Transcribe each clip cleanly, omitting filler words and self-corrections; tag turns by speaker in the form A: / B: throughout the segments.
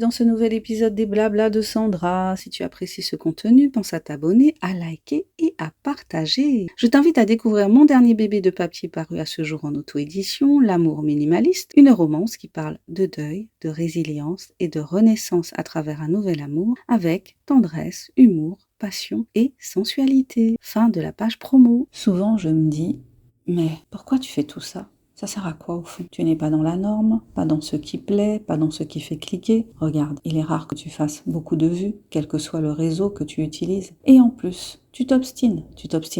A: dans ce nouvel épisode des Blabla de Sandra. Si tu apprécies ce contenu, pense à t'abonner, à liker et à partager. Je t'invite à découvrir mon dernier bébé de papier paru à ce jour en auto-édition, L'amour minimaliste, une romance qui parle de deuil, de résilience et de renaissance à travers un nouvel amour avec tendresse, humour, passion et sensualité. Fin de la page promo. Souvent je me dis, mais pourquoi tu fais tout ça ? Ça sert à quoi au fond ? Tu n'es pas dans la norme, pas dans ce qui plaît, pas dans ce qui fait cliquer. Regarde, il est rare que tu fasses beaucoup de vues, quel que soit le réseau que tu utilises. Et en plus, tu t'obstines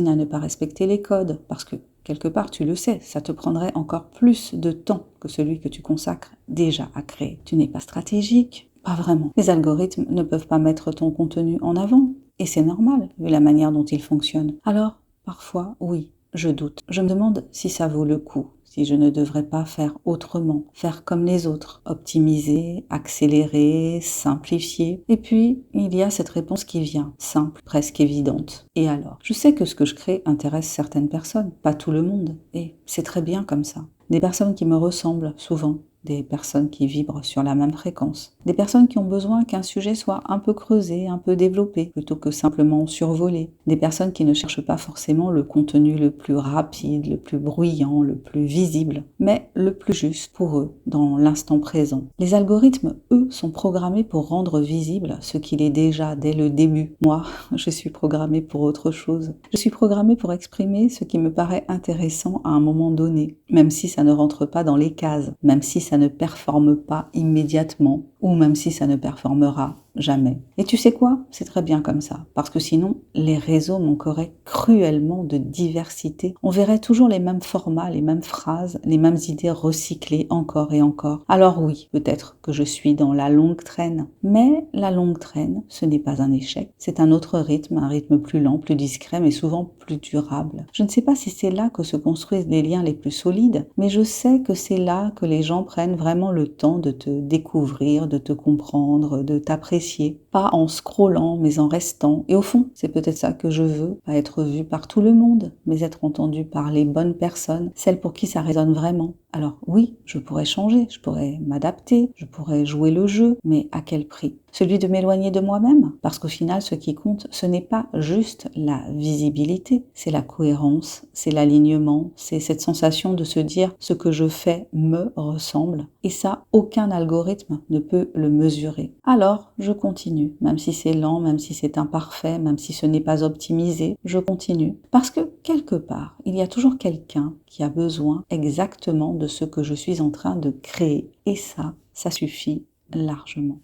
A: à ne pas respecter les codes, parce que quelque part tu le sais, ça te prendrait encore plus de temps que celui que tu consacres déjà à créer. Tu n'es pas stratégique, pas vraiment. Les algorithmes ne peuvent pas mettre ton contenu en avant, et c'est normal, vu la manière dont ils fonctionnent. Alors, parfois, oui, je doute. Je me demande si ça vaut le coup. Si je ne devrais pas faire autrement, faire comme les autres, optimiser, accélérer, simplifier. Et puis, il y a cette réponse qui vient, simple, presque évidente. Et alors ? Je sais que ce que je crée intéresse certaines personnes, pas tout le monde, et c'est très bien comme ça. Des personnes qui me ressemblent souvent, des personnes qui vibrent sur la même fréquence, des personnes qui ont besoin qu'un sujet soit un peu creusé, un peu développé, plutôt que simplement survolé, des personnes qui ne cherchent pas forcément le contenu le plus rapide, le plus bruyant, le plus visible, mais le plus juste pour eux, dans l'instant présent. Les algorithmes, eux, sont programmés pour rendre visible ce qu'il est déjà dès le début. Moi, je suis programmée pour autre chose. Je suis programmée pour exprimer ce qui me paraît intéressant à un moment donné, même si ça ne rentre pas dans les cases, même si ça ne performe pas immédiatement, ou même si ça ne performera jamais. Et tu sais quoi ? C'est très bien comme ça, parce que sinon, les réseaux manqueraient cruellement de diversité. On verrait toujours les mêmes formats, les mêmes phrases, les mêmes idées recyclées encore et encore. Alors oui, peut-être que je suis dans la longue traîne, mais la longue traîne, ce n'est pas un échec. C'est un autre rythme, un rythme plus lent, plus discret, mais souvent plus durable. Je ne sais pas si c'est là que se construisent les liens les plus solides, mais je sais que c'est là que les gens prennent vraiment le temps de te découvrir, de te comprendre, de t'apprécier. Pas en scrollant, mais en restant. Et au fond, c'est peut-être ça que je veux, pas être vue par tout le monde, mais être entendue par les bonnes personnes, celles pour qui ça résonne vraiment. Alors oui, je pourrais changer, je pourrais m'adapter, je pourrais jouer le jeu, mais à quel prix ? Celui de m'éloigner de moi-même ? Parce qu'au final, ce qui compte, ce n'est pas juste la visibilité, c'est la cohérence, c'est l'alignement, c'est cette sensation de se dire ce que je fais me ressemble. Et ça, aucun algorithme ne peut le mesurer. Alors, je continue, même si c'est lent, même si c'est imparfait, même si ce n'est pas optimisé, je continue. Parce que, quelque part, il y a toujours quelqu'un qui a besoin exactement de ce que je suis en train de créer. Et ça suffit largement.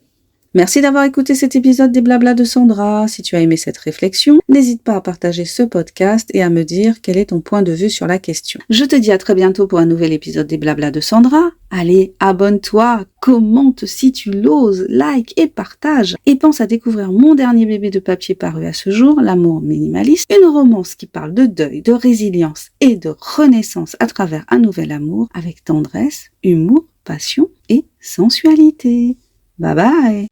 A: Merci d'avoir écouté cet épisode des Blabla de Sandra. Si tu as aimé cette réflexion, n'hésite pas à partager ce podcast et à me dire quel est ton point de vue sur la question. Je te dis à très bientôt pour un nouvel épisode des Blabla de Sandra. Allez, abonne-toi, commente si tu l'oses, like et partage. Et pense à découvrir mon dernier bébé de papier paru à ce jour, L'amour minimaliste, une romance qui parle de deuil, de résilience et de renaissance à travers un nouvel amour avec tendresse, humour, passion et sensualité. Bye bye!